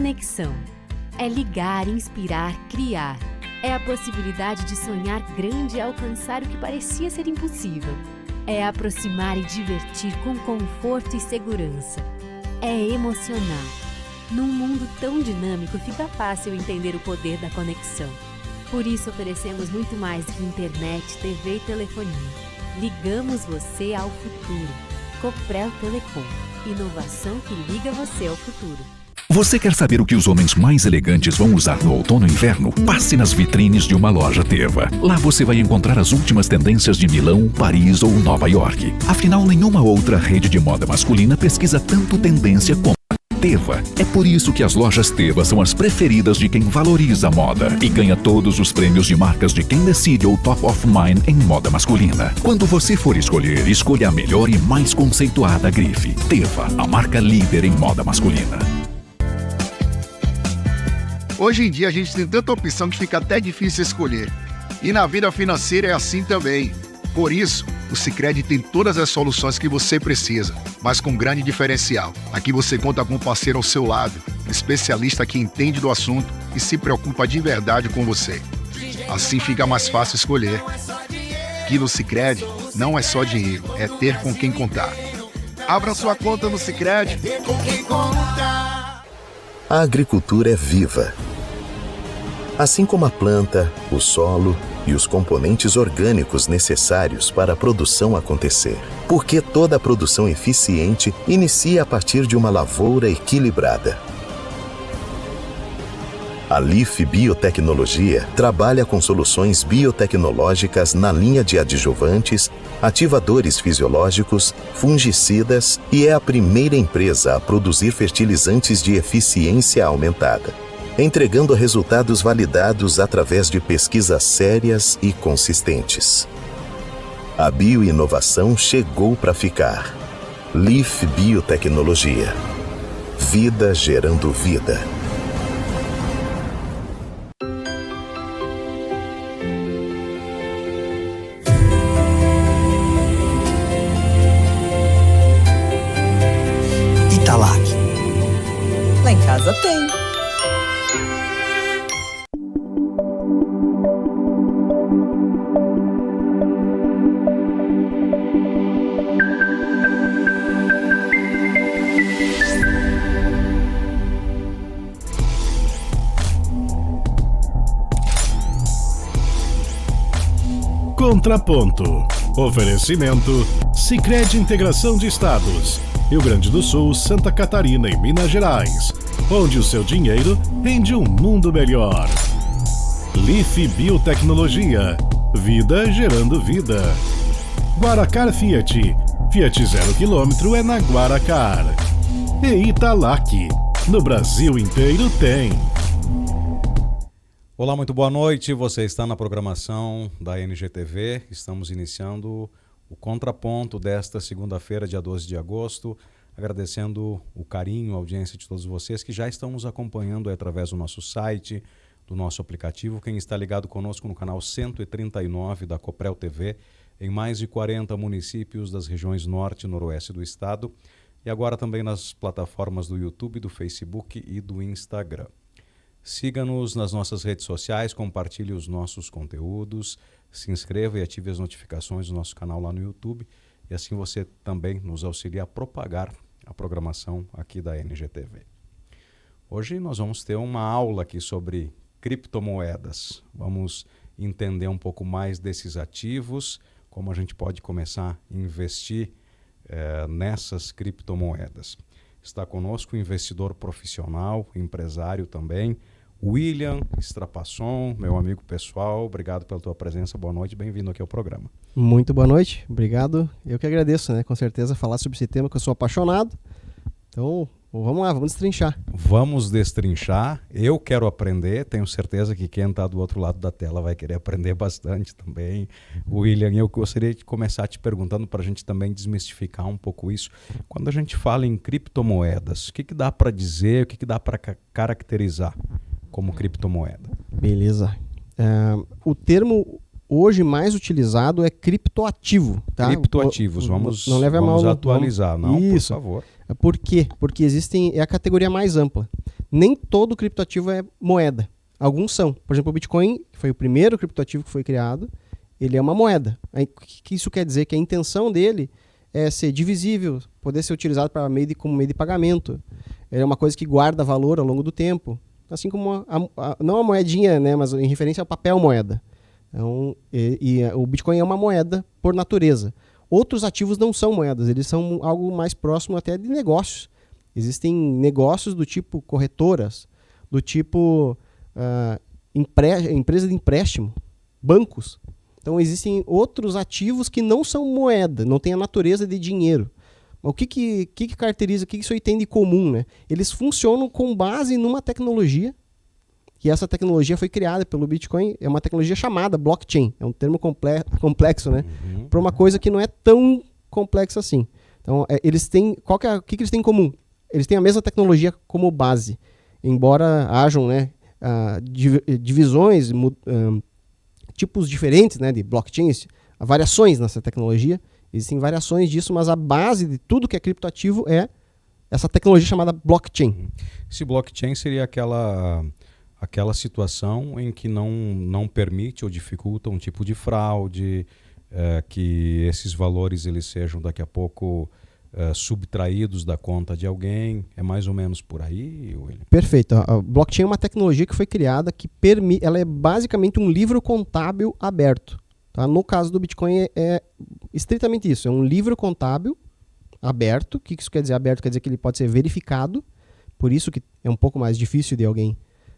Conexão. É ligar, inspirar, criar. É a possibilidade de sonhar grande e alcançar o que parecia ser impossível. É aproximar e divertir com conforto e segurança. É emocionar. Num mundo tão dinâmico, fica fácil entender o poder da conexão. Por isso oferecemos muito mais que internet, TV e telefonia. Ligamos você ao futuro. Coprel Telecom. Inovação que liga você ao futuro. Você quer saber o que os homens mais elegantes vão usar no outono e inverno? Passe nas vitrines de uma loja Teva. Lá você vai encontrar as últimas tendências de Milão, Paris ou Nova York. Afinal, nenhuma outra rede de moda masculina pesquisa tanto tendência como a Teva. É por isso que as lojas Teva são as preferidas de quem valoriza a moda e ganha todos os prêmios de marcas de quem decide o Top of Mind em moda masculina. Quando você for escolher, escolha a melhor e mais conceituada grife. Teva, a marca líder em moda masculina. Hoje em dia a gente tem tanta opção que fica até difícil escolher. E na vida financeira é assim também. Por isso, o Sicredi tem todas as soluções que você precisa, mas com um grande diferencial. Aqui você conta com um parceiro ao seu lado, um especialista que entende do assunto e se preocupa de verdade com você. Assim fica mais fácil escolher. Aqui no Sicredi não é só dinheiro, é ter com quem contar. Abra sua conta no Sicredi. A agricultura é viva. Assim como a planta, o solo e os componentes orgânicos necessários para a produção acontecer. Porque toda a produção eficiente inicia a partir de uma lavoura equilibrada. A Leaf Biotecnologia trabalha com soluções biotecnológicas na linha de adjuvantes, ativadores fisiológicos, fungicidas e é a primeira empresa a produzir fertilizantes de eficiência aumentada, entregando resultados validados através de pesquisas sérias e consistentes. A bioinovação chegou para ficar. Leaf Biotecnologia. Vida gerando vida. Italac. Lá em casa tem. Contraponto. Oferecimento Sicredi Integração de Estados. Rio Grande do Sul, Santa Catarina e Minas Gerais. Onde o seu dinheiro rende um mundo melhor. Leaf Biotecnologia. Vida gerando vida. Guaracar Fiat. Fiat 0 km é na Guaracar. E Italac. No Brasil inteiro tem. Olá, muito boa noite. Você está na programação da NGTV. Estamos iniciando o Contraponto desta segunda-feira, dia 12 de agosto. Agradecendo o carinho, a audiência de todos vocês que já estão nos acompanhando através do nosso site, do nosso aplicativo. Quem está ligado conosco no canal 139 da Coprel TV, em mais de 40 municípios das regiões norte e noroeste do estado. E agora também nas plataformas do YouTube, do Facebook e do Instagram. Siga-nos nas nossas redes sociais, compartilhe os nossos conteúdos, se inscreva e ative as notificações do nosso canal lá no YouTube e assim você também nos auxilia a propagar a programação aqui da NGTV. Hoje nós vamos ter uma aula aqui sobre criptomoedas. Vamos entender um pouco mais desses ativos, como a gente pode começar a investir nessas criptomoedas. Está conosco o investidor profissional, empresário também, William Strapasson, meu amigo pessoal. Obrigado pela tua presença, boa noite, bem-vindo aqui ao programa. Muito boa noite, obrigado. Eu que agradeço, né? Com certeza falar sobre esse tema que eu sou apaixonado. Então, vamos lá, vamos destrinchar. Vamos destrinchar. Eu quero aprender, tenho certeza que quem está do outro lado da tela vai querer aprender bastante também. William, eu gostaria de começar te perguntando para a gente também desmistificar um pouco isso. Quando a gente fala em criptomoedas, o que dá para dizer, o que dá para caracterizar como criptomoeda? Beleza. O termo hoje mais utilizado é criptoativo. Tá? Criptoativos, vamos atualizar, Isso. Por favor. Por quê? Porque é a categoria mais ampla. Nem todo criptoativo é moeda. Alguns são. Por exemplo, o Bitcoin, que foi o primeiro criptoativo que foi criado, ele é uma moeda. O que isso quer dizer? Que a intenção dele é ser divisível, poder ser utilizado como meio de pagamento. É uma coisa que guarda valor ao longo do tempo. Assim como não a moedinha, né, mas em referência ao papel moeda. Então, o Bitcoin é uma moeda por natureza. Outros ativos não são moedas, eles são algo mais próximo até de negócios. Existem negócios do tipo corretoras, do tipo empresa de empréstimo, bancos. Então existem outros ativos que não são moeda, não têm a natureza de dinheiro. O que caracteriza, o que isso aí tem de comum, né? Eles funcionam com base numa tecnologia, que essa tecnologia foi criada pelo Bitcoin, é uma tecnologia chamada blockchain, é um termo complexo, né? Para uma coisa que não é tão complexa assim. Então, eles têm, o que eles têm em comum? Eles têm a mesma tecnologia como base, embora hajam, né, divisões, tipos diferentes, né, de blockchains, variações nessa tecnologia. Existem variações disso, mas a base de tudo que é criptoativo é essa tecnologia chamada blockchain. Esse blockchain seria aquela situação em que não permite ou dificulta um tipo de fraude, que esses valores eles sejam daqui a pouco subtraídos da conta de alguém. É mais ou menos por aí, William? Perfeito. A blockchain é uma tecnologia que foi criada que ela é basicamente um livro contábil aberto. Tá? No caso do Bitcoin é estritamente isso, é um livro contábil aberto. O que isso quer dizer aberto? Quer dizer que ele pode ser verificado, por isso que é um pouco mais difícil de alguém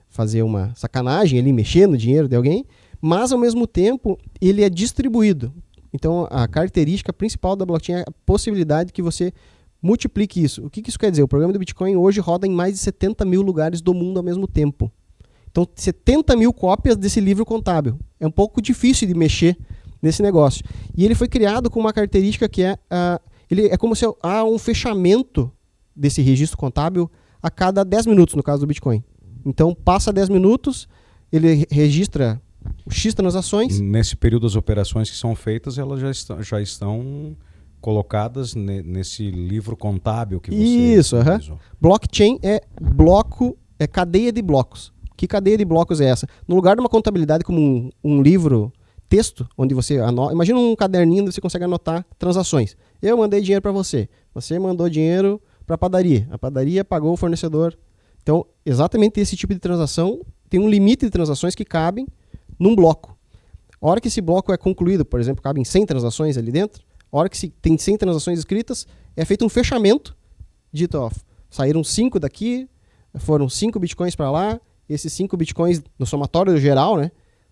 fazer uma sacanagem ali, mexer no dinheiro de alguém, mas ao mesmo tempo ele é distribuído. Então a característica principal da blockchain é a possibilidade que você multiplique isso. O que isso quer dizer? O programa do Bitcoin hoje roda em mais de 70 mil lugares do mundo ao mesmo tempo. Então 70 mil cópias desse livro contábil. É um pouco difícil de mexer nesse negócio. E ele foi criado com uma característica que ele é como se há um fechamento desse registro contábil a cada 10 minutos, no caso do Bitcoin. Então, passa 10 minutos, ele registra X transações. Nesse período, as operações que são feitas, elas já estão colocadas nesse livro contábil que você utilizou. Blockchain é cadeia de blocos. Que cadeia de blocos é essa? No lugar de uma contabilidade como um livro texto, onde você anota, imagina um caderninho onde você consegue anotar transações. Eu mandei dinheiro para você, você mandou dinheiro para a padaria pagou o fornecedor. Então, exatamente esse tipo de transação tem um limite de transações que cabem num bloco. A hora que esse bloco é concluído, por exemplo, cabem 100 transações ali dentro, a hora que tem 100 transações escritas, é feito um fechamento, dito, ó, saíram 5 daqui, foram 5 bitcoins para lá, esses 5 bitcoins no somatório geral, né,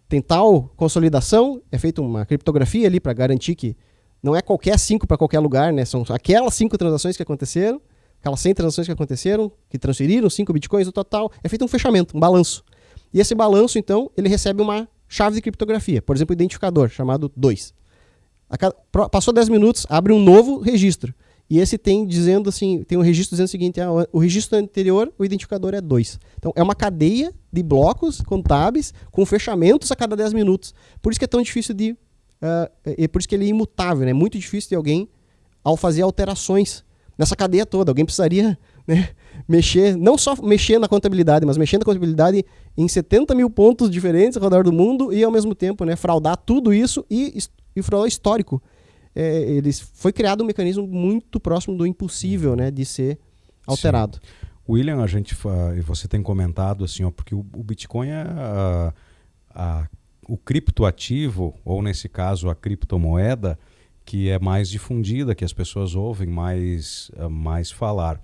tem tal consolidação, é feita uma criptografia ali para garantir que não é qualquer 5 para qualquer lugar, né, são aquelas 5 transações que aconteceram, aquelas 100 transações que aconteceram, que transferiram 5 bitcoins no total, é feito um fechamento, um balanço. E esse balanço, então, ele recebe uma chave de criptografia, por exemplo, um identificador, chamado 2. Passou 10 minutos, abre um novo registro. E esse tem um registro dizendo o seguinte, o registro anterior, o identificador é 2. Então, é uma cadeia de blocos contábeis com fechamentos a cada 10 minutos. Por isso que é tão difícil por isso que ele é imutável, né? É muito difícil de alguém, ao fazer alterações nessa cadeia toda. Alguém precisaria, né, mexer, não só mexer na contabilidade, mas mexer na contabilidade em 70 mil pontos diferentes ao redor do mundo e, ao mesmo tempo, né, fraudar tudo isso e fraudar histórico. Foi criado um mecanismo muito próximo do impossível, né, de ser alterado. Sim. William, você tem comentado assim, porque o Bitcoin é o criptoativo, ou nesse caso a criptomoeda, que é mais difundida, que as pessoas ouvem mais falar.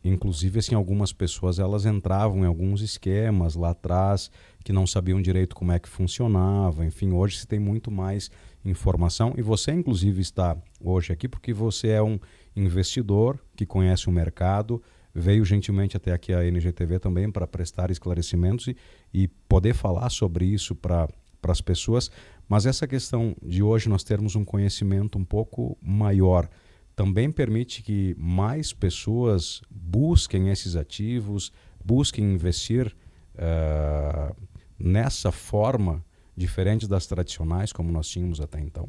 Inclusive, assim, algumas pessoas elas entravam em alguns esquemas lá atrás que não sabiam direito como é que funcionava. Enfim, hoje se tem muito mais informação e você, inclusive, está hoje aqui porque você é um investidor que conhece o mercado, veio gentilmente até aqui a NGTV também para prestar esclarecimentos e poder falar sobre isso para as pessoas. Mas essa questão de hoje nós termos um conhecimento um pouco maior também permite que mais pessoas busquem esses ativos, busquem investir nessa forma diferente das tradicionais como nós tínhamos até então.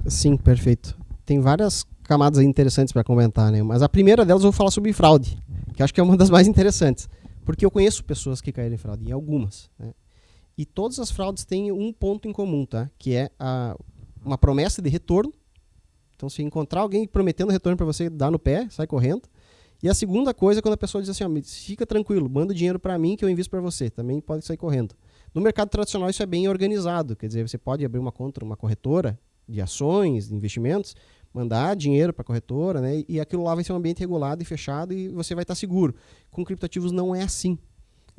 Sim, perfeito. Tem várias camadas aí interessantes para comentar, né? Mas a primeira delas eu vou falar sobre fraude, que acho que é uma das mais interessantes, porque eu conheço pessoas que caíram em fraude, em algumas, né? E todas as fraudes têm um ponto em comum, tá? Que é uma promessa de retorno. Então, se encontrar alguém prometendo retorno para você, dá no pé, sai correndo. E a segunda coisa é quando a pessoa diz assim, ó, fica tranquilo, manda o dinheiro para mim que eu invisto para você. Também pode sair correndo. No mercado tradicional isso é bem organizado. Quer dizer, você pode abrir uma conta, uma corretora de ações, de investimentos, mandar dinheiro para a corretora, né? E aquilo lá vai ser um ambiente regulado e fechado e você vai estar seguro. Com criptoativos não é assim.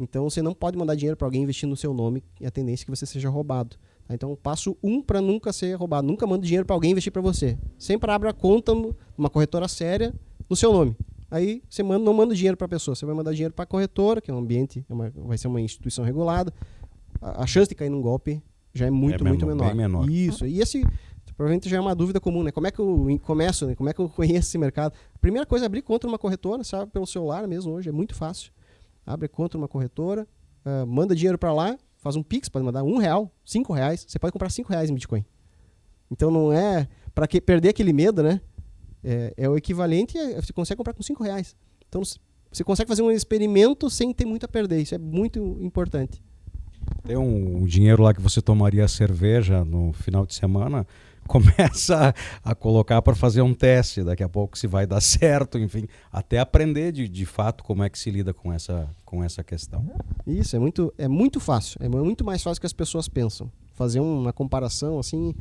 Então, você não pode mandar dinheiro para alguém investir no seu nome e a tendência é que você seja roubado. Tá? Então, passo 1 para nunca ser roubado. Nunca manda dinheiro para alguém investir para você. Sempre abre a conta numa corretora séria no seu nome. Aí, você não manda dinheiro para a pessoa. Você vai mandar dinheiro para a corretora, que é um ambiente, vai ser uma instituição regulada. A chance de cair num golpe já é muito menor. Bem menor. Isso. E esse provavelmente já é uma dúvida comum, né? Como é que eu começo, né? Como é que eu conheço esse mercado? A primeira coisa é abrir conta numa corretora, sabe? Pelo celular mesmo hoje, é muito fácil. Abre conta numa corretora, manda dinheiro para lá, faz um Pix, pode mandar R$1, R$5, você pode comprar R$5 em Bitcoin. Então não é para perder aquele medo, né? É o equivalente, você consegue comprar com R$5. Então você consegue fazer um experimento sem ter muito a perder, isso é muito importante. Tem um dinheiro lá que você tomaria cerveja no final de semana, começa a colocar para fazer um teste, daqui a pouco se vai dar certo, enfim, até aprender de fato como é que se lida com essa questão. Isso, é muito fácil, é muito mais fácil que as pessoas pensam. Fazer uma comparação assim,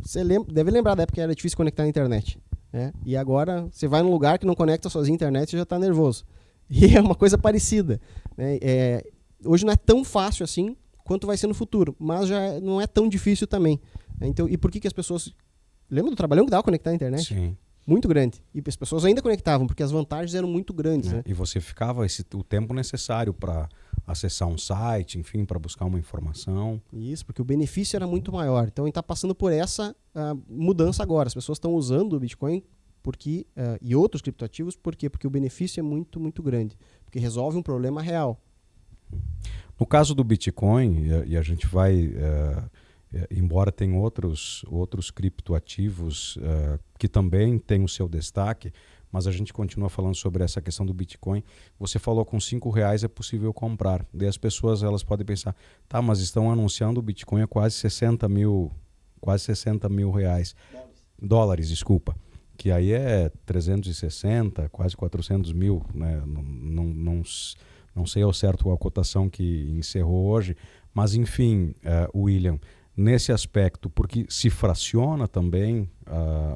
você deve lembrar da época que era difícil conectar na internet, né? E agora você vai num lugar que não conecta sozinho à internet e já está nervoso. E é uma coisa parecida, né? Hoje não é tão fácil assim quanto vai ser no futuro, mas já não é tão difícil também. Então, e por que as pessoas... Lembra do trabalhão que dava conectar na internet? Sim. Muito grande. E as pessoas ainda conectavam, porque as vantagens eram muito grandes. Né? E você ficava o tempo necessário para acessar um site, enfim, para buscar uma informação. Isso, porque o benefício era muito maior. Então, a gente está passando por essa mudança agora. As pessoas estão usando o Bitcoin e outros criptoativos, por quê? Porque o benefício é muito, muito grande. Porque resolve um problema real. No caso do Bitcoin, e a gente vai... embora tenha outros criptoativos que também têm o seu destaque, mas a gente continua falando sobre essa questão do Bitcoin. Você falou com R$5 é possível comprar. Daí as pessoas elas podem pensar, tá, mas estão anunciando o Bitcoin a quase 60 mil reais. Dólares, desculpa. Que aí é 360, quase 400 mil, né? Não sei ao certo a cotação que encerrou hoje, mas enfim, William, nesse aspecto, porque se fraciona também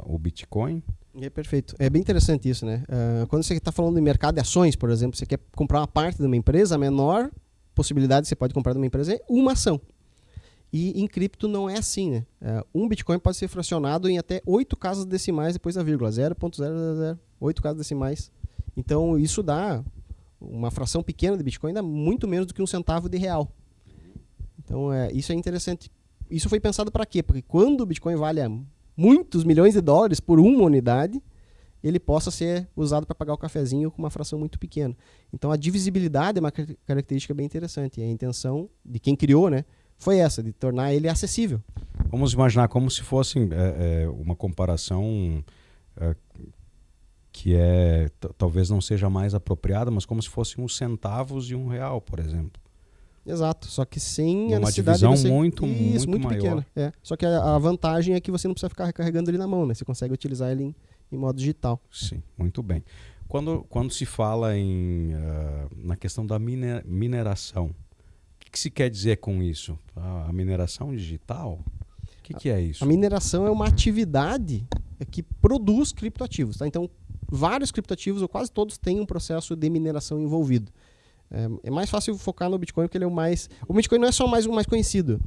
o Bitcoin? É perfeito. É bem interessante isso, né? Quando você está falando de mercado de ações, por exemplo, você quer comprar uma parte de uma empresa, a menor possibilidade que você pode comprar de uma empresa é uma ação. E em cripto não é assim, né? Um Bitcoin pode ser fracionado em até 8 casas decimais depois da vírgula, 0.000, 8 casas decimais. Então isso dá uma fração pequena de Bitcoin, dá muito menos do que R$1 de real. Então isso é interessante. Isso foi pensado para quê? Porque quando o Bitcoin vale muitos milhões de dólares por uma unidade, ele possa ser usado para pagar o cafezinho com uma fração muito pequena. Então a divisibilidade é uma característica bem interessante. E a intenção de quem criou, né, foi essa, de tornar ele acessível. Vamos imaginar como se fosse uma comparação que talvez não seja mais apropriada, mas como se fosse uns centavos de R$1, por exemplo. Exato, só que sem a uma necessidade divisão de você... muito maior. Pequena. Só que a vantagem é que você não precisa ficar recarregando ele na mão, né? Você consegue utilizar ele em modo digital. Sim, muito bem. Quando se fala na questão da mineração, que se quer dizer com isso? A mineração digital? O que é isso? A mineração é uma atividade que produz criptoativos. Tá? Então, vários criptoativos, ou quase todos, têm um processo de mineração envolvido. É mais fácil focar no Bitcoin, porque ele é o mais... O Bitcoin não é só o mais conhecido.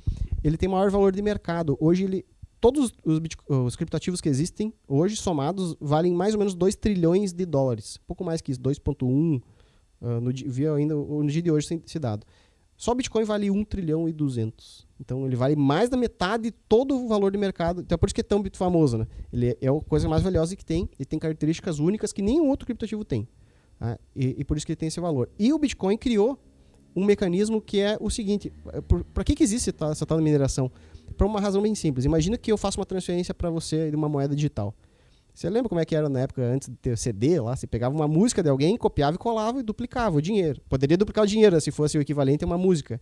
Ele tem maior valor de mercado. Hoje, todos os criptoativos que existem, hoje, somados, valem mais ou menos 2 trilhões de dólares. Pouco mais que isso, 2,1 vi ainda no dia de hoje esse dado. Só o Bitcoin vale 1 trilhão e 200. Então, ele vale mais da metade de todo o valor de mercado. Então, é por isso que é tão famoso, né? Ele é a coisa mais valiosa que tem. Ele tem características únicas que nenhum outro criptoativo tem. Tá? E por isso que ele tem esse valor. E o Bitcoin criou um mecanismo que é o seguinte. Para que existe essa tal mineração? Por uma razão bem simples. Imagina que eu faço uma transferência para você de uma moeda digital. Você lembra como é que era na época, antes de ter CD lá? Você pegava uma música de alguém, copiava e colava e duplicava o dinheiro. Poderia duplicar o dinheiro, né, se fosse o equivalente a uma música.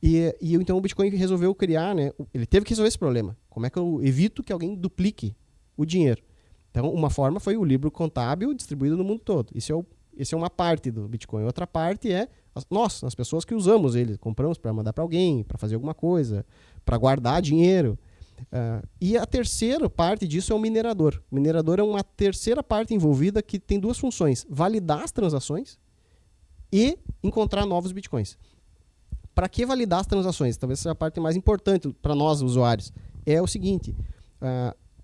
E então o Bitcoin resolveu criar, né? Ele teve que resolver esse problema. Como é que eu evito que alguém duplique o dinheiro? Então, uma forma foi o livro contábil distribuído no mundo todo. Isso é uma parte do Bitcoin. Outra parte é nós, as pessoas que usamos ele. Compramos para mandar para alguém, para fazer alguma coisa, para guardar dinheiro. E a terceira parte disso é o minerador. O minerador é uma terceira parte envolvida que tem duas funções: validar as transações e encontrar novos bitcoins. Para que validar as transações? Talvez seja a parte mais importante para nós, usuários. É o seguinte: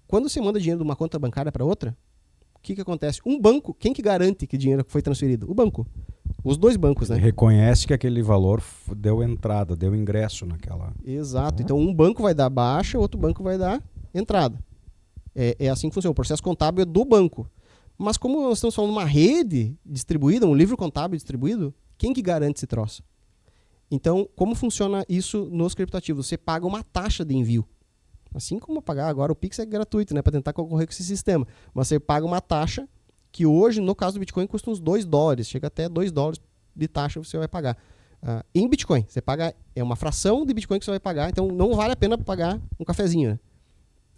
quando você manda dinheiro de uma conta bancária para outra, o que acontece? Um banco, quem que garante que o dinheiro foi transferido? O banco. Os dois bancos, né? Ele reconhece que aquele valor deu entrada, deu ingresso naquela... Exato. Então, um banco vai dar baixa, outro banco vai dar entrada. É assim que funciona. O processo contábil é do banco. Mas como nós estamos falando de uma rede distribuída, um livro contábil distribuído, quem que garante esse troço? Então, como funciona isso nos criptoativos? Você paga uma taxa de envio. Assim como pagar agora o Pix é gratuito, né? Para tentar concorrer com esse sistema. Mas você paga uma taxa que hoje, no caso do Bitcoin, custa uns $2. Chega até $2 de taxa que você vai pagar. Em Bitcoin, você paga, é uma fração de Bitcoin que você vai pagar, então não vale a pena pagar um cafezinho,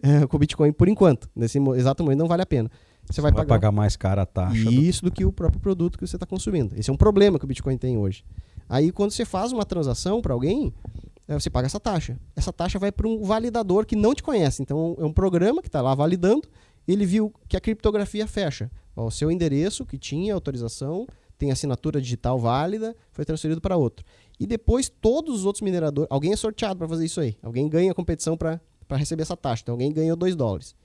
né? Com o Bitcoin, por enquanto. Nesse exato momento, não vale a pena. Você vai pagar mais cara a taxa. Isso do que o próprio produto que você está consumindo. Esse é um problema que o Bitcoin tem hoje. Aí, quando você faz uma transação para alguém, você paga essa taxa. Essa taxa vai para um validador que não te conhece. Então, é um programa que está lá validando. Ele viu que a criptografia fecha. O seu endereço, que tinha autorização, tem assinatura digital válida, foi transferido para outro. E depois, todos os outros mineradores... Alguém é sorteado para fazer isso aí. Alguém ganha a competição para receber essa taxa. Então, alguém ganhou $2.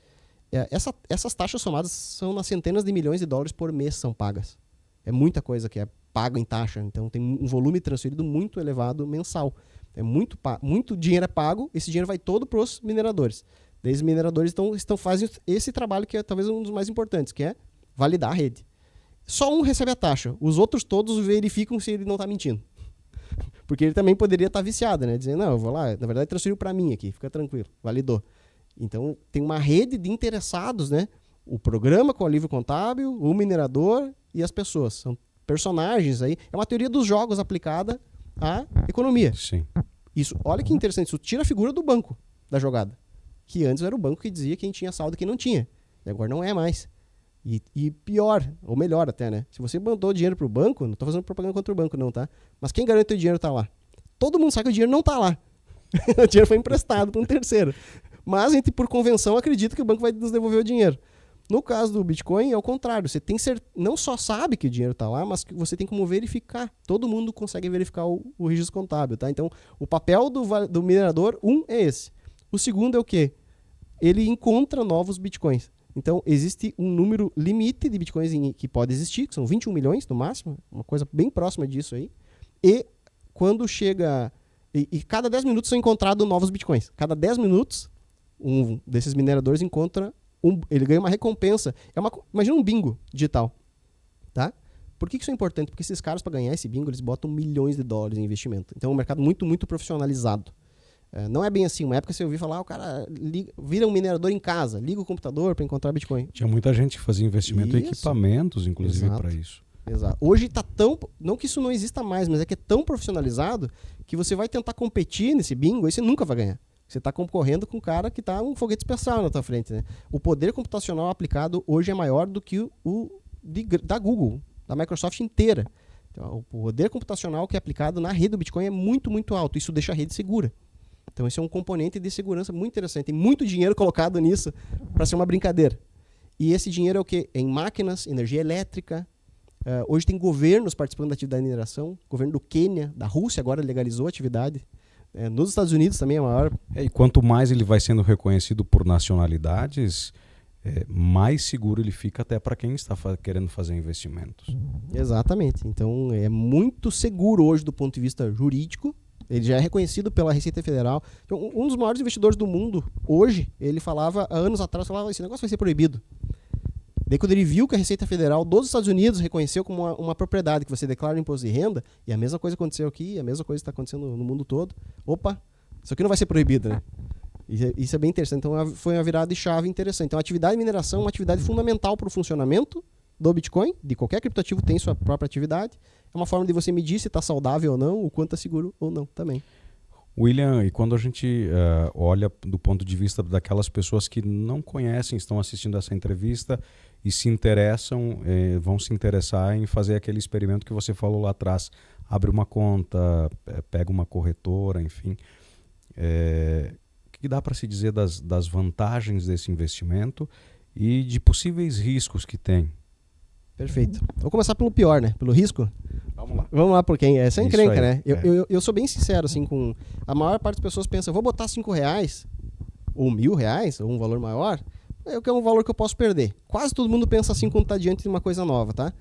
Essas taxas somadas são nas centenas de milhões de dólares por mês são pagas. É muita coisa que é pago em taxa. Então, tem um volume transferido muito elevado mensal. É muito dinheiro é pago, esse dinheiro vai todo para os mineradores. Daí os mineradores fazem esse trabalho que é talvez um dos mais importantes, que é validar a rede. Só um recebe a taxa, os outros todos verificam se ele não está mentindo. Porque ele também poderia estar viciado, né? Dizendo, não, eu vou lá, na verdade transferiu para mim aqui, fica tranquilo, validou. Então tem uma rede de interessados, né? O programa com o livro contábil, o minerador e as pessoas. São personagens aí. É uma teoria dos jogos aplicada à economia. Sim. Isso, olha que interessante, isso tira a figura do banco da jogada. Que antes era o banco que dizia quem tinha saldo e quem não tinha. E agora não é mais. E pior, ou melhor até, né? Se você mandou dinheiro pro banco, não tô fazendo propaganda contra o banco não, tá? Mas quem garante que o dinheiro tá lá? Todo mundo sabe que o dinheiro não tá lá. O dinheiro foi emprestado para um terceiro. Mas a gente, por convenção, acredita que o banco vai nos devolver o dinheiro. No caso do Bitcoin, é o contrário. Você tem não só sabe que o dinheiro tá lá, mas que você tem como verificar. Todo mundo consegue verificar o registro contábil, tá? Então, o papel do minerador, é esse. O segundo é o quê? Ele encontra novos bitcoins. Então, existe um número limite de bitcoins que pode existir, que são 21 milhões no máximo, uma coisa bem próxima disso aí. E quando chega... E cada 10 minutos são encontrados novos bitcoins. Cada 10 minutos, um desses mineradores encontra... ele ganha uma recompensa. Imagina um bingo digital. Tá? Por que isso é importante? Porque esses caras, para ganhar esse bingo, eles botam milhões de dólares em investimento. Então, é um mercado muito, muito profissionalizado. Não é bem assim. Uma época você ouviu falar, o cara vira um minerador em casa, liga o computador para encontrar Bitcoin. Tinha muita gente que fazia investimento em equipamentos, inclusive, para isso. Exato. Hoje está tão... Não que isso não exista mais, mas é que é tão profissionalizado que você vai tentar competir nesse bingo e você nunca vai ganhar. Você está concorrendo com um cara que está um foguete especial na tua frente. Né? O poder computacional aplicado hoje é maior do que o da Google, da Microsoft inteira. Então, o poder computacional que é aplicado na rede do Bitcoin é muito, muito alto. Isso deixa a rede segura. Então, esse é um componente de segurança muito interessante. Tem muito dinheiro colocado nisso para ser uma brincadeira. E esse dinheiro é o quê? É em máquinas, energia elétrica. Hoje tem governos participando da atividade de mineração. O governo do Quênia, da Rússia, agora legalizou a atividade. Nos Estados Unidos também é maior. E quanto mais ele vai sendo reconhecido por nacionalidades, mais seguro ele fica até para quem está querendo fazer investimentos. Exatamente. Então, é muito seguro hoje do ponto de vista jurídico. Ele já é reconhecido pela Receita Federal. Então, um dos maiores investidores do mundo, hoje, ele falava, há anos atrás, esse negócio vai ser proibido. Daí quando ele viu que a Receita Federal dos Estados Unidos reconheceu como uma propriedade que você declara no imposto de renda, e a mesma coisa aconteceu aqui, a mesma coisa está acontecendo no mundo todo, opa, isso aqui não vai ser proibido, né? Isso é bem interessante. Então foi uma virada de chave interessante. Então a atividade de mineração é uma atividade fundamental para o funcionamento do Bitcoin, de qualquer criptoativo tem sua própria atividade. É uma forma de você medir se está saudável ou não, o quanto está seguro ou não também. William, e quando a gente olha do ponto de vista daquelas pessoas que não conhecem, estão assistindo essa entrevista e se interessam, vão se interessar em fazer aquele experimento que você falou lá atrás, abre uma conta, pega uma corretora, enfim. O que dá para se dizer das vantagens desse investimento e de possíveis riscos que tem? Perfeito. Vou começar pelo pior, né? Pelo risco. Vamos lá por quem? É sem encrenca, né? Eu sou bem sincero, assim, com... A maior parte das pessoas pensa, vou botar R$5, ou R$1.000, ou um valor maior, que é um valor que eu posso perder. Quase todo mundo pensa assim quando está diante de uma coisa nova, tá?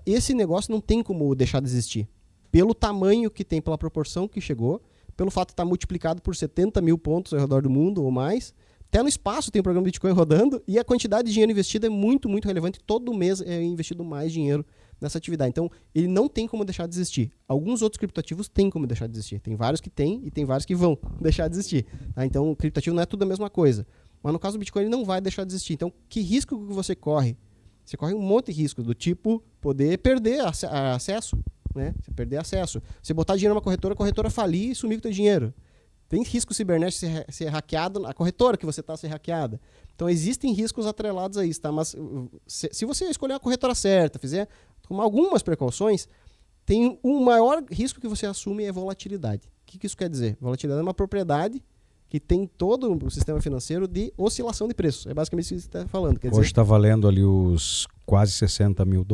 Esse negócio não tem como deixar de existir. Pelo tamanho que tem, pela proporção que chegou, pelo fato de estar multiplicado por 70 mil pontos ao redor do mundo ou mais. Até no espaço tem o programa Bitcoin rodando e a quantidade de dinheiro investido é muito, muito relevante. Todo mês é investido mais dinheiro nessa atividade. Então, ele não tem como deixar de existir. Alguns outros criptoativos têm como deixar de existir. Tem vários que têm e tem vários que vão deixar de existir. Tá? Então, o criptoativo não é tudo a mesma coisa. Mas no caso do Bitcoin, ele não vai deixar de existir. Então, que risco que você corre? Você corre um monte de riscos, do tipo poder perder acesso. Né? Você perder acesso. Você botar dinheiro numa corretora, a corretora falir e sumir com o teu dinheiro. Tem risco cibernético de ser hackeado, a corretora que você está a ser hackeada. Então, existem riscos atrelados a isso, tá? Mas se você escolher a corretora certa, tomar algumas precauções, tem um maior risco que você assume é volatilidade. O que isso quer dizer? Volatilidade é uma propriedade que tem todo o sistema financeiro de oscilação de preços. É basicamente isso que você está falando. Quer Hoje dizer, está valendo ali os quase $60 mil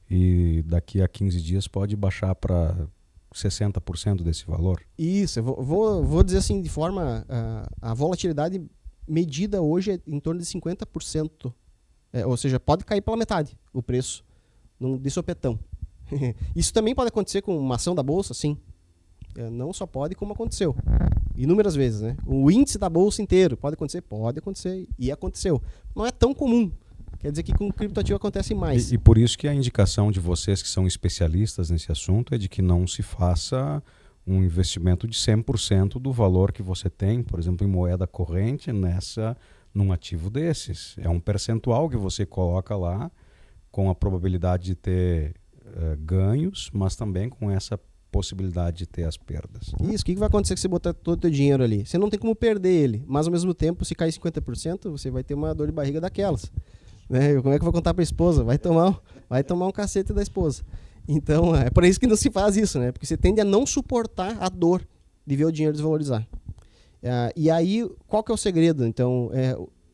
e daqui a 15 dias pode baixar para 60% desse valor? Isso, eu vou dizer assim, de forma... a volatilidade medida hoje é em torno de 50%. Ou seja, pode cair pela metade o preço de sopetão. Isso também pode acontecer com uma ação da Bolsa, sim. Não só pode, como aconteceu. Inúmeras vezes, né? O índice da Bolsa inteiro pode acontecer? Pode acontecer. E aconteceu. Não é tão comum. Quer dizer que com o criptoativo acontece mais. E por isso que a indicação de vocês que são especialistas nesse assunto é de que não se faça um investimento de 100% do valor que você tem, por exemplo, em moeda corrente, num ativo desses. É um percentual que você coloca lá com a probabilidade de ter ganhos, mas também com essa possibilidade de ter as perdas. Isso, o que vai acontecer se você botar todo o teu dinheiro ali? Você não tem como perder ele, mas ao mesmo tempo, se cair 50%, você vai ter uma dor de barriga daquelas. Né? Como é que eu vou contar para a esposa? Vai tomar um cacete da esposa. Então, é por isso que não se faz isso, né? Porque você tende a não suportar a dor de ver o dinheiro desvalorizar. E aí, qual que é o segredo? Então,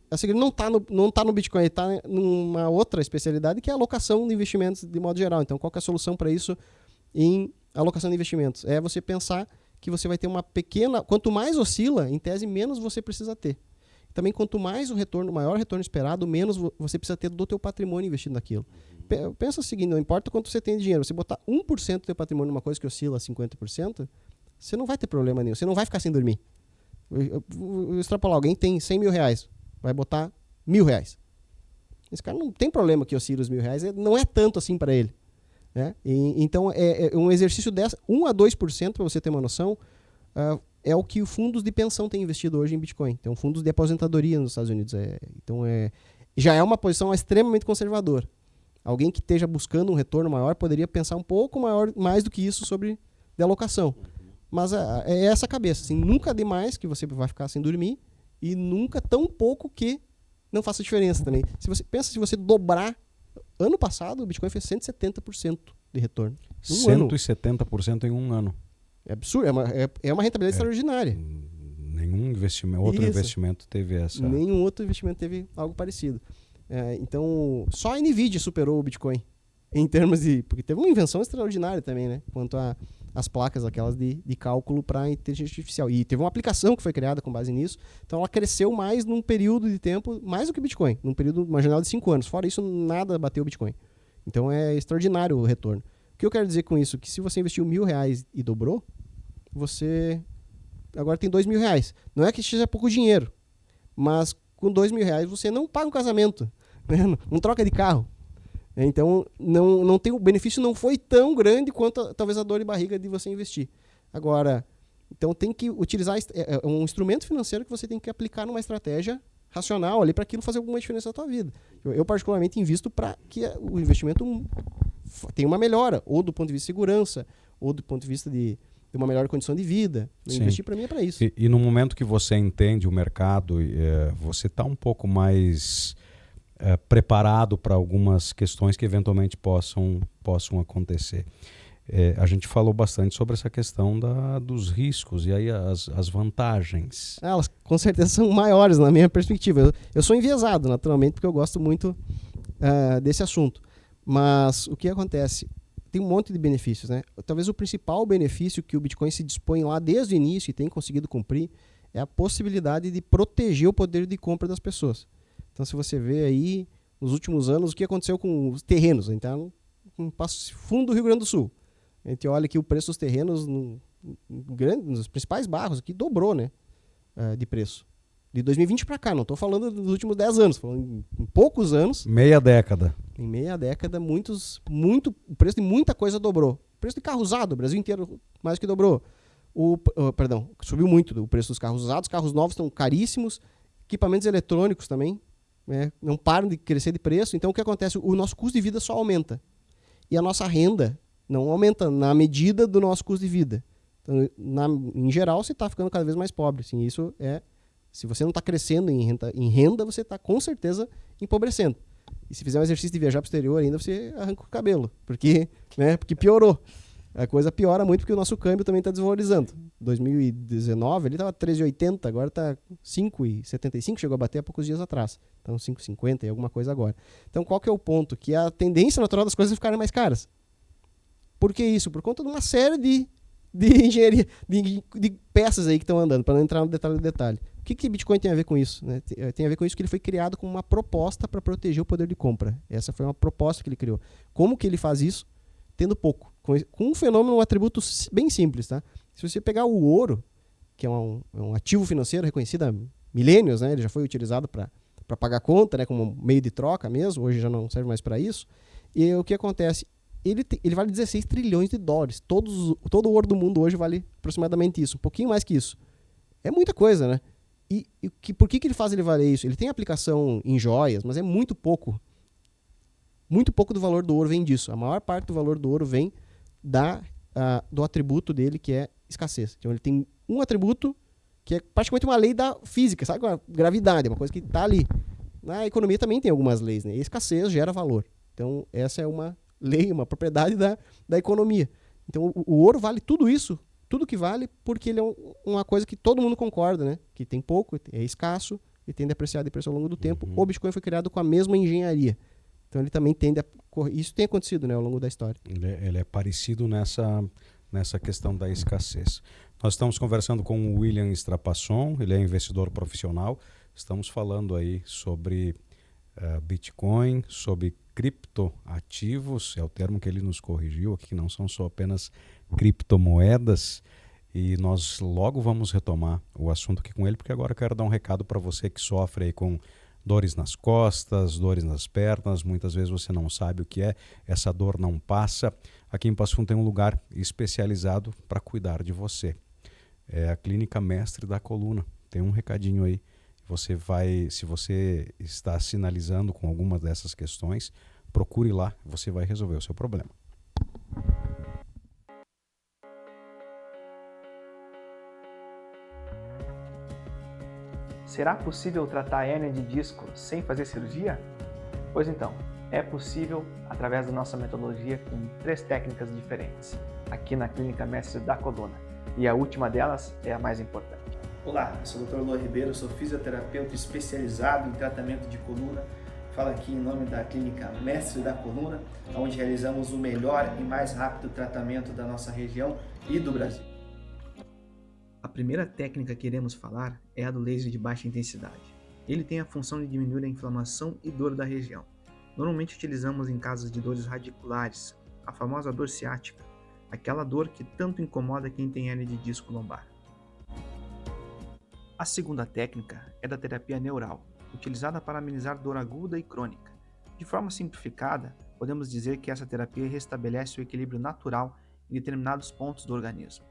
o segredo não tá no Bitcoin, está numa outra especialidade, que é a alocação de investimentos de modo geral. Então, qual que é a solução para isso em alocação de investimentos? É você pensar que você vai ter uma pequena... Quanto mais oscila, em tese, menos você precisa ter. Também, quanto mais o retorno, maior o retorno esperado, menos você precisa ter do teu patrimônio investido naquilo. Pensa o seguinte, não importa quanto você tem de dinheiro, você botar 1% do teu patrimônio numa coisa que oscila a 50%, você não vai ter problema nenhum, você não vai ficar sem dormir. Eu extrapolar, alguém tem R$100 mil, vai botar R$1.000. Esse cara não tem problema que oscila os R$1.000, não é tanto assim para ele. Né? Então, é um exercício dessa, 1 a 2%, para você ter uma noção, é o que os fundos de pensão têm investido hoje em Bitcoin. Então, fundos de aposentadoria nos Estados Unidos. Já é uma posição extremamente conservadora. Alguém que esteja buscando um retorno maior poderia pensar um pouco mais do que isso sobre de alocação. Mas é essa cabeça. Assim, nunca demais que você vai ficar sem dormir e nunca tão pouco que não faça diferença também. Se você dobrar... Ano passado, o Bitcoin fez 170% de retorno. 170% em um ano. É absurdo, é uma rentabilidade extraordinária. Nenhum outro investimento teve essa. Nenhum outro investimento teve algo parecido. Então, só a NVIDIA superou o Bitcoin em termos de... Porque teve uma invenção extraordinária também, né? Quanto às placas aquelas de cálculo para inteligência artificial. E teve uma aplicação que foi criada com base nisso. Então, ela cresceu mais num período de tempo, mais do que o Bitcoin. Uma janela de 5 anos. Fora isso, nada bateu o Bitcoin. Então, é extraordinário o retorno. O que eu quero dizer com isso? Que se você investiu R$1.000 e dobrou, você agora tem R$2.000. Não é que seja pouco dinheiro, mas com R$2.000 você não paga um casamento, né? Não troca de carro. Então, não tem, o benefício não foi tão grande quanto talvez a dor de barriga de você investir. Agora, então tem que utilizar um instrumento financeiro que você tem que aplicar numa estratégia racional ali para aquilo fazer alguma diferença na tua vida. Eu particularmente invisto para que o investimento tenha uma melhora, ou do ponto de vista de segurança, ou do ponto de vista de uma melhor condição de vida. Investir para mim é para isso. E no momento que você entende o mercado, você está um pouco mais preparado para algumas questões que eventualmente possam acontecer. A gente falou bastante sobre essa questão dos riscos e aí as vantagens. Elas com certeza são maiores na minha perspectiva. Eu sou enviesado, naturalmente, porque eu gosto muito desse assunto. Mas o que acontece? Tem um monte de benefícios, né? Talvez o principal benefício que o Bitcoin se dispõe lá desde o início e tem conseguido cumprir é a possibilidade de proteger o poder de compra das pessoas. Então, se você vê aí, nos últimos anos, o que aconteceu com os terrenos. Então, no Passo Fundo do Rio Grande do Sul. A gente olha aqui o preço dos terrenos nos principais bairros, aqui dobrou, né? De preço. De 2020 para cá, não estou falando dos últimos 10 anos, falando em poucos anos. Meia década. Em meia década, o preço de muita coisa dobrou. O preço de carro usado, o Brasil inteiro mais que dobrou. Subiu muito o preço dos carros usados, carros novos estão caríssimos, equipamentos eletrônicos também, né, não param de crescer de preço. Então o que acontece? O nosso custo de vida só aumenta. E a nossa renda não aumenta na medida do nosso custo de vida. Então, em geral, você está ficando cada vez mais pobre. Assim, isso se você não está crescendo em renda, você está com certeza empobrecendo. E se fizer um exercício de viajar para o exterior ainda, você arranca o cabelo. Porque piorou. A coisa piora muito porque o nosso câmbio também está desvalorizando. 2019 ele estava 13,80, agora está 5,75, chegou a bater há poucos dias atrás. Então 5,50 e alguma coisa agora. Então qual que é o ponto? Que a tendência natural das coisas é ficarem mais caras. Por que isso? Por conta de uma série de engenharia, de peças aí que estão andando, para não entrar no detalhe. O que Bitcoin tem a ver com isso? Né? Tem a ver com isso que ele foi criado como uma proposta para proteger o poder de compra. Essa foi uma proposta que ele criou. Como que ele faz isso? Tendo pouco. Com um fenômeno, um atributo bem simples. Tá? Se você pegar o ouro, que é um ativo financeiro reconhecido há milênios, né? Ele já foi utilizado para pagar conta, né? Como meio de troca mesmo, hoje já não serve mais para isso. E o que acontece? Ele vale 16 trilhões de dólares. Todo o ouro do mundo hoje vale aproximadamente isso. Um pouquinho mais que isso. É muita coisa, né? Por que ele faz ele valer isso? Ele tem aplicação em joias, mas é muito pouco. Muito pouco do valor do ouro vem disso. A maior parte do valor do ouro vem do atributo dele, que é escassez. Então ele tem um atributo que é praticamente uma lei da física, sabe? A gravidade, uma coisa que está ali. Na economia também tem algumas leis, né? E escassez gera valor. Então essa é uma lei, uma propriedade da economia. Então o ouro vale tudo isso, tudo que vale, porque ele é uma coisa que todo mundo concorda, né? Que tem pouco, é escasso e tende a apreciar de preço ao longo do tempo. O Bitcoin foi criado com a mesma engenharia. Então ele também tende a correr. Isso tem acontecido, né, ao longo da história. Ele é parecido nessa questão da escassez. Nós estamos conversando com o William Strapasson, ele é investidor profissional. Estamos falando aí sobre Bitcoin, sobre criptoativos, é o termo que ele nos corrigiu aqui, que não são só apenas criptomoedas. E nós logo vamos retomar o assunto aqui com ele, porque agora eu quero dar um recado para você que sofre aí com dores nas costas, dores nas pernas, muitas vezes você não sabe o que é, essa dor não passa. Aqui em Passo Fundo tem um lugar especializado para cuidar de você. É a Clínica Mestre da Coluna. Tem um recadinho aí. Se você está sinalizando com alguma dessas questões, procure lá, você vai resolver o seu problema. Será possível tratar a hérnia de disco sem fazer cirurgia? Pois então, É possível através da nossa metodologia com 3 técnicas diferentes, aqui na Clínica Mestre da Coluna. E a última delas é a mais importante. Olá, eu sou o Dr. Lô Ribeiro, sou fisioterapeuta especializado em tratamento de coluna. Falo aqui em nome da Clínica Mestre da Coluna, onde realizamos o melhor e mais rápido tratamento da nossa região e do Brasil. A primeira técnica que iremos falar é a do laser de baixa intensidade. Ele tem a função de diminuir a inflamação e dor da região. Normalmente utilizamos em casos de dores radiculares, a famosa dor ciática, aquela dor que tanto incomoda quem tem hernia de disco lombar. A segunda técnica é da terapia neural, utilizada para amenizar dor aguda e crônica. De forma simplificada, podemos dizer que essa terapia restabelece o equilíbrio natural em determinados pontos do organismo.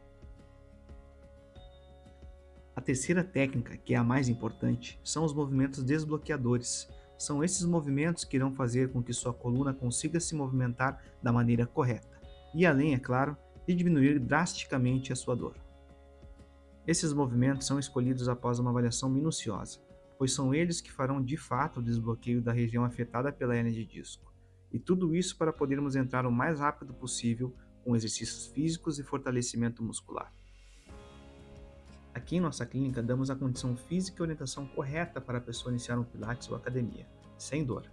A terceira técnica, que é a mais importante, são os movimentos desbloqueadores. São esses movimentos que irão fazer com que sua coluna consiga se movimentar da maneira correta, e além, é claro, de diminuir drasticamente a sua dor. Esses movimentos são escolhidos após uma avaliação minuciosa, pois são eles que farão de fato o desbloqueio da região afetada pela hernia de disco. E tudo isso para podermos entrar o mais rápido possível com exercícios físicos e fortalecimento muscular. Aqui em nossa clínica damos a condição física e orientação correta para a pessoa iniciar um pilates ou academia, sem dor.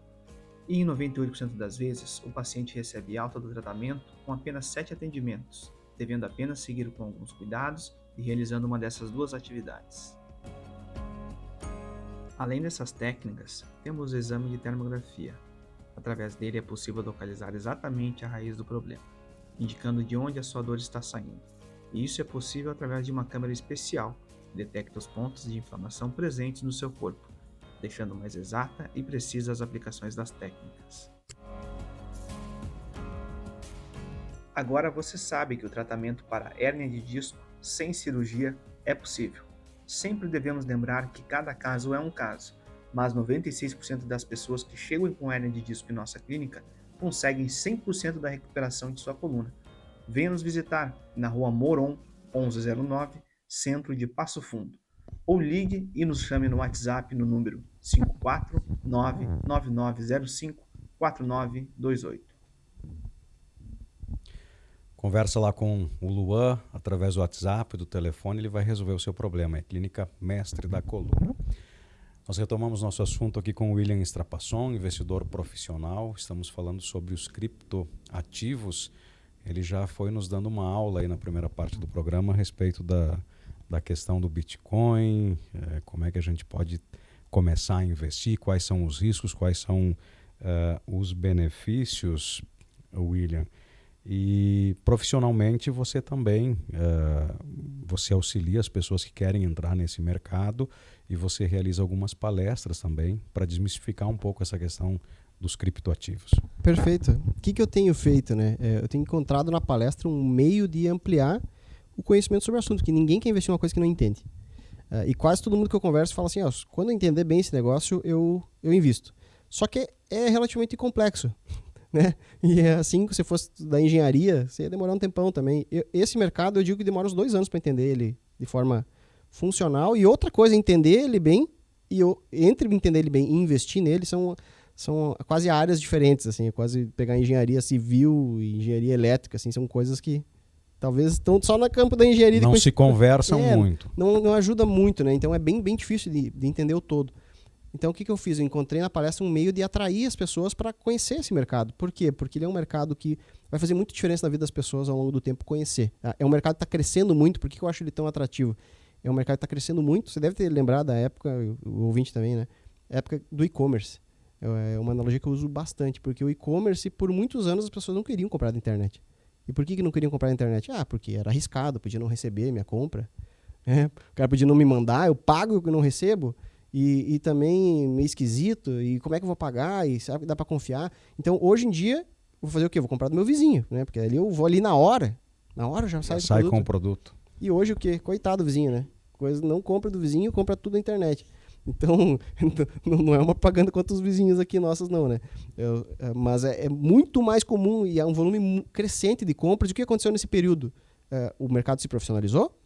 E em 98% das vezes, o paciente recebe alta do tratamento com apenas 7 atendimentos, devendo apenas seguir com alguns cuidados e realizando uma dessas 2 atividades. Além dessas técnicas, temos o exame de termografia. Através dele é possível localizar exatamente a raiz do problema, indicando de onde a sua dor está saindo. E isso é possível através de uma câmera especial que detecta os pontos de inflamação presentes no seu corpo, deixando mais exata e precisa as aplicações das técnicas. Agora você sabe que o tratamento para hérnia de disco sem cirurgia é possível. Sempre devemos lembrar que cada caso é um caso, mas 96% das pessoas que chegam com hérnia de disco em nossa clínica conseguem 100% da recuperação de sua coluna. Venha nos visitar na Rua Moron, 1109, Centro de Passo Fundo. Ou ligue e nos chame no WhatsApp no número 549-9905-4928. Conversa lá com o Luan, através do WhatsApp, do telefone, ele vai resolver o seu problema. É Clínica Mestre da Coluna. Nós retomamos nosso assunto aqui com o William Strapasson, investidor profissional. Estamos falando sobre os criptoativos. Ele já foi nos dando uma aula aí na primeira parte do programa a respeito da questão do Bitcoin, como é que a gente pode começar a investir, quais são os riscos, quais são os benefícios, William. E profissionalmente você também você auxilia as pessoas que querem entrar nesse mercado e você realiza algumas palestras também para desmistificar um pouco essa questão dos criptoativos. Perfeito. O que eu tenho feito, né? Eu tenho encontrado na palestra um meio de ampliar o conhecimento sobre o assunto, que ninguém quer investir em uma coisa que não entende. E quase todo mundo que eu converso fala assim, quando eu entender bem esse negócio, eu invisto. Só que é relativamente complexo, né? E é assim que você fosse da engenharia, você ia demorar um tempão também. Esse mercado, eu digo que demora uns 2 anos para entender ele de forma funcional. E outra coisa, entender ele bem, e entre entender ele bem e investir nele, são quase áreas diferentes, assim, quase pegar engenharia civil e engenharia elétrica, assim, são coisas que talvez estão só no campo da engenharia. Não se conversam muito. Não ajuda muito, né? Então é bem difícil de entender o todo. Então o que eu fiz? Eu encontrei na palestra um meio de atrair as pessoas para conhecer esse mercado. Por quê? Porque ele é um mercado que vai fazer muita diferença na vida das pessoas ao longo do tempo conhecer. É um mercado que está crescendo muito. Por que eu acho ele tão atrativo? É um mercado que está crescendo muito. Você deve ter lembrado da época, o ouvinte também, né? A época do e-commerce. É uma analogia que eu uso bastante, porque o e-commerce, por muitos anos, as pessoas não queriam comprar da internet. E por que não queriam comprar da internet? Porque era arriscado, podia não receber minha compra. O cara podia não me mandar, eu pago o que eu não recebo. E também meio esquisito, e como é que eu vou pagar, e sabe que dá para confiar. Então, hoje em dia, vou fazer o quê? Vou comprar do meu vizinho, né? Porque ali eu vou ali na hora já sai com o produto. E hoje o quê? Coitado do vizinho, né? Coisa não compra do vizinho, compra tudo na internet. Então, não é uma propaganda contra os vizinhos aqui nossos, não, né? Mas é muito mais comum e é um volume crescente de compras. O que aconteceu nesse período? O mercado se profissionalizou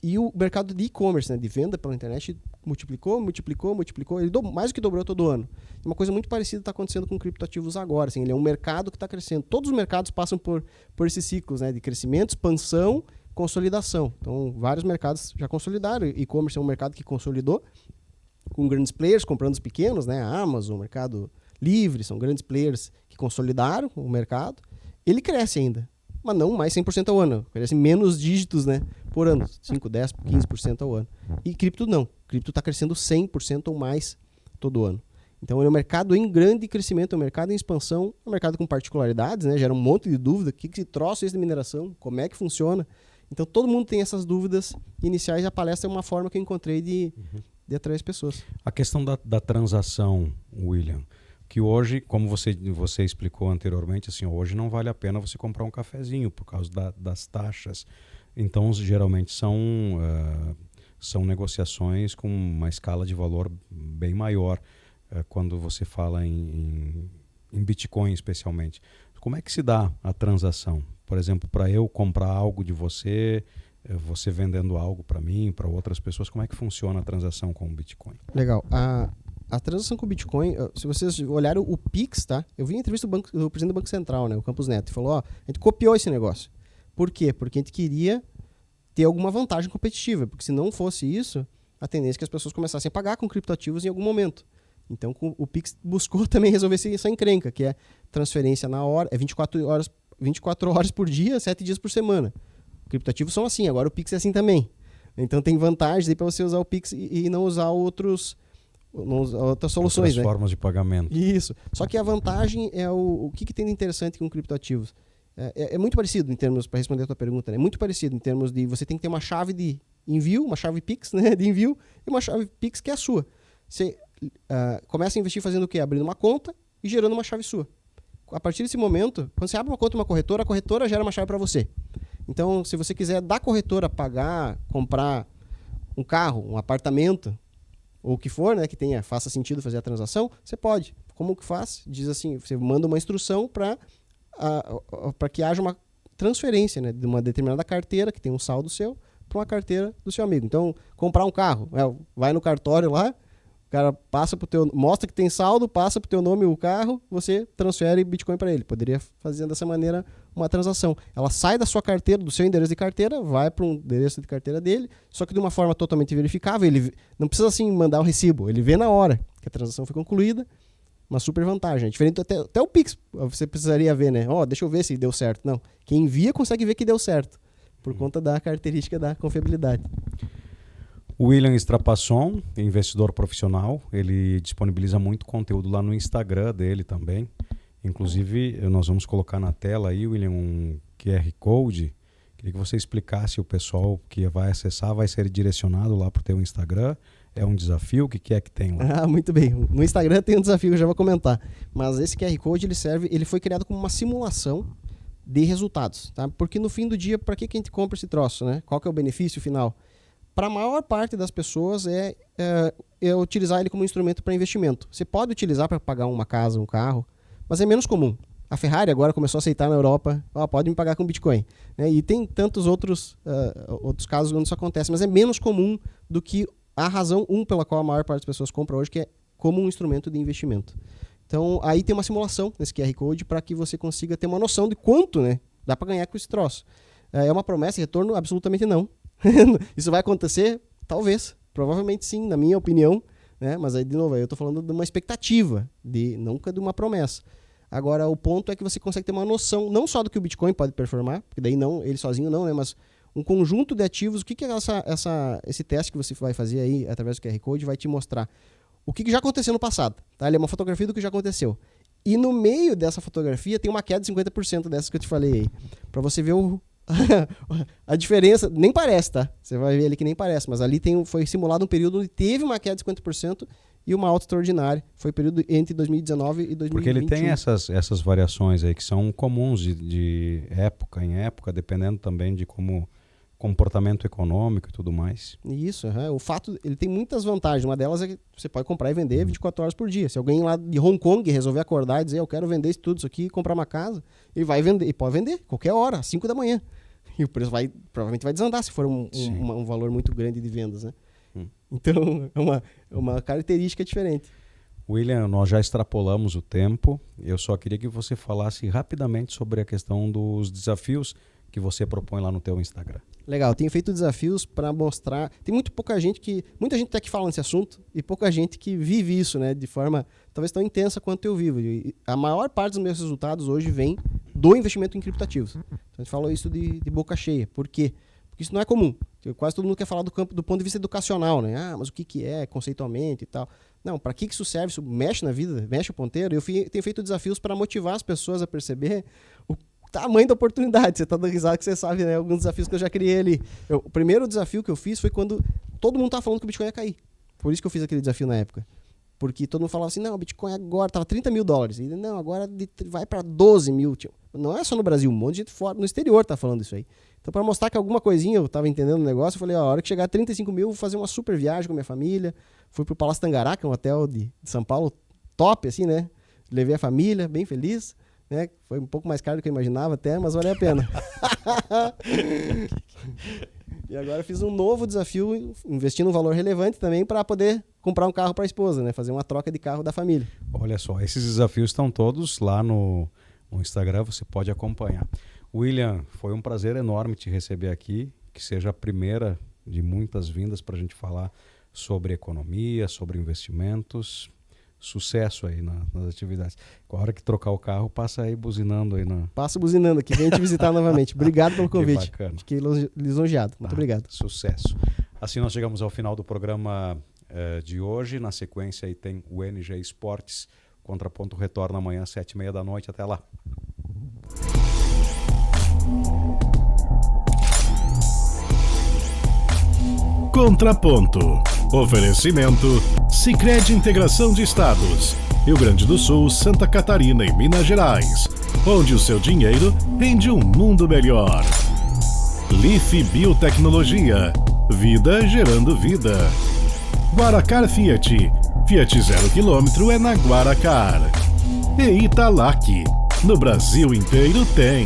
E o mercado de e-commerce, né, de venda pela internet, multiplicou. Ele mais do que dobrou todo ano. E uma coisa muito parecida está acontecendo com criptoativos agora. Assim, ele é um mercado que está crescendo. Todos os mercados passam por esses ciclos, né, de crescimento, expansão, consolidação. Então, vários mercados já consolidaram. E-commerce é um mercado que consolidou, com grandes players comprando os pequenos, né? A Amazon, o Mercado Livre, são grandes players que consolidaram o mercado. Ele cresce ainda, mas não mais 100% ao ano. Cresce menos dígitos, né, por ano, 5, 10, 15% ao ano. E cripto não. Cripto está crescendo 100% ou mais todo ano. Então é um mercado em grande crescimento, é um mercado em expansão, é um mercado com particularidades, né? Gera um monte de dúvida. O que se troça esse de mineração? Como é que funciona? Então todo mundo tem essas dúvidas iniciais e a palestra é uma forma que eu encontrei de atrair as pessoas. A questão da transação, William, que hoje, como você explicou anteriormente, assim, hoje não vale a pena você comprar um cafezinho por causa das taxas. Então, geralmente são negociações com uma escala de valor bem maior quando você fala em Bitcoin especialmente. Como é que se dá a transação? Por exemplo, para eu comprar algo de você vendendo algo para mim, para outras pessoas, como é que funciona a transação com o Bitcoin? Legal. A transação com o Bitcoin, se vocês olharem o Pix, tá? Eu vi a entrevista do presidente do Banco Central, né, o Campos Neto, e falou, a gente copiou esse negócio. Por quê? Porque a gente queria ter alguma vantagem competitiva, porque se não fosse isso, a tendência é que as pessoas começassem a pagar com criptoativos em algum momento. Então o Pix buscou também resolver essa encrenca, que é transferência na hora, é 24 horas por dia, 7 dias por semana. Criptoativos são assim, agora o Pix é assim também. Então tem vantagens aí para você usar o Pix e não usar outras soluções. Outras formas de pagamento. Isso. Só que a vantagem é o que tem de interessante com criptoativos. É muito parecido em termos, para responder a tua pergunta, né? É muito parecido em termos de você tem que ter uma chave de envio, uma chave Pix, né, de envio, e uma chave Pix que é a sua. Você começa a investir fazendo o quê? Abrindo uma conta e gerando uma chave sua. A partir desse momento, quando você abre uma conta em uma corretora, a corretora gera uma chave para você. Então, se você quiser da corretora pagar, comprar um carro, um apartamento, ou o que for, né, que faça sentido fazer a transação, você pode. Como que faz? Diz assim, você manda uma instrução para que haja uma transferência, né, de uma determinada carteira que tem um saldo seu para uma carteira do seu amigo. Então, comprar um carro, vai no cartório lá, o cara mostra que tem saldo, passa pro teu nome o carro, você transfere Bitcoin para ele. Poderia fazer dessa maneira uma transação. Ela sai da sua carteira, do seu endereço de carteira, vai para um endereço de carteira dele, só que de uma forma totalmente verificável. Ele não precisa assim mandar o recibo, ele vê na hora que a transação foi concluída. Uma super vantagem. É diferente até o Pix, você precisaria ver, né? Deixa eu ver se deu certo. Não, quem envia consegue ver que deu certo, por conta da característica da confiabilidade. O William Strapasson, investidor profissional, ele disponibiliza muito conteúdo lá no Instagram dele também. Inclusive, nós vamos colocar na tela aí, William, um QR Code. Queria que você explicasse, o pessoal que vai acessar vai ser direcionado lá para o teu Instagram. É um desafio? O que é que tem lá? Muito bem. No Instagram tem um desafio que eu já vou comentar. Mas esse QR Code, ele foi criado como uma simulação de resultados. Tá? Porque no fim do dia, para que a gente compra esse troço? Né? Qual que é o benefício final? Para a maior parte das pessoas é utilizar ele como instrumento para investimento. Você pode utilizar para pagar uma casa, um carro, mas é menos comum. A Ferrari agora começou a aceitar na Europa, pode me pagar com Bitcoin. Né? E tem tantos outros casos onde isso acontece, mas é menos comum do que a razão pela qual a maior parte das pessoas compra hoje, que é como um instrumento de investimento. Então, aí tem uma simulação nesse QR Code para que você consiga ter uma noção de quanto, né, dá para ganhar com esse troço. É uma promessa de retorno? Absolutamente não. Isso vai acontecer? Talvez. Provavelmente sim, na minha opinião. Né? Mas aí, de novo, eu estou falando de uma expectativa, nunca de uma promessa. Agora, o ponto é que você consegue ter uma noção, não só do que o Bitcoin pode performar, porque daí não, ele sozinho não, né, mas um conjunto de ativos. O que é esse teste que você vai fazer aí através do QR Code vai te mostrar o que já aconteceu no passado. Tá? Ele é uma fotografia do que já aconteceu. E no meio dessa fotografia tem uma queda de 50% dessas que eu te falei aí. Para você ver a diferença. Nem parece, tá? Você vai ver ali que nem parece, mas ali foi simulado um período onde teve uma queda de 50% e uma alta extraordinária. Foi o período entre 2019 e 2021. Porque ele tem essas variações aí que são comuns de época em época, dependendo também de como comportamento econômico e tudo mais. Isso, o fato, ele tem muitas vantagens. Uma delas é que você pode comprar e vender 24 horas por dia. Se alguém lá de Hong Kong resolver acordar e dizer eu quero vender tudo isso aqui e comprar uma casa, ele vai vender, e pode vender qualquer hora, às 5 da manhã. E o preço provavelmente vai desandar se for um valor muito grande de vendas, né? Então, é uma característica diferente. William, nós já extrapolamos o tempo. Eu só queria que você falasse rapidamente sobre a questão dos desafios que você propõe lá no teu Instagram. Legal, eu tenho feito desafios para mostrar. Tem muita gente até que fala nesse assunto e pouca gente que vive isso, né, de forma talvez tão intensa quanto eu vivo. E a maior parte dos meus resultados hoje vem do investimento em criptoativos. Então a gente falou isso de boca cheia. Por quê? Porque isso não é comum. Quase todo mundo quer falar do campo do ponto de vista educacional, né? Ah, mas o que é conceitualmente e tal. Não, para que isso serve? Isso mexe na vida, mexe o ponteiro. Eu tenho feito desafios para motivar as pessoas a perceber o tamanho da oportunidade. Você tá dando risada que você sabe, né? Alguns desafios que eu já criei ali. O primeiro desafio que eu fiz foi quando todo mundo tava falando que o Bitcoin ia cair. Por isso que eu fiz aquele desafio na época. Porque todo mundo falava assim, não, o Bitcoin agora tava $30 mil. E não, agora vai para 12 mil. Tio. Não é só no Brasil, um monte de gente fora, no exterior tá falando isso aí. Então, para mostrar que alguma coisinha eu tava entendendo o negócio, eu falei, ó, a hora que chegar a 35 mil, eu vou fazer uma super viagem com a minha família. Fui pro Palácio Tangará, que é um hotel de São Paulo top, assim, né? Levei a família, bem feliz. Né? Foi um pouco mais caro do que eu imaginava até, mas valeu a pena. E agora eu fiz um novo desafio, investindo um valor relevante também para poder comprar um carro para a esposa, né? Fazer uma troca de carro da família. Olha só, esses desafios estão todos lá no Instagram, você pode acompanhar. William, foi um prazer enorme te receber aqui, que seja a primeira de muitas vindas para a gente falar sobre economia, sobre investimentos. Sucesso aí nas atividades. Com a hora que trocar o carro, passa aí buzinando aí. Passo buzinando aqui, vem te visitar novamente. Obrigado pelo convite. Que bacana. Fiquei lisonjeado. Muito obrigado. Sucesso. Assim nós chegamos ao final do programa de hoje. Na sequência aí tem o NG Esportes. Contraponto retorna amanhã às 7h30 da noite. Até lá. Contraponto. Oferecimento Sicredi Integração de Estados. Rio Grande do Sul, Santa Catarina e Minas Gerais. Onde o seu dinheiro rende um mundo melhor. Leaf Biotecnologia. Vida gerando vida. Guaracar Fiat. Fiat 0 km é na Guaracar. E Italac. No Brasil inteiro tem.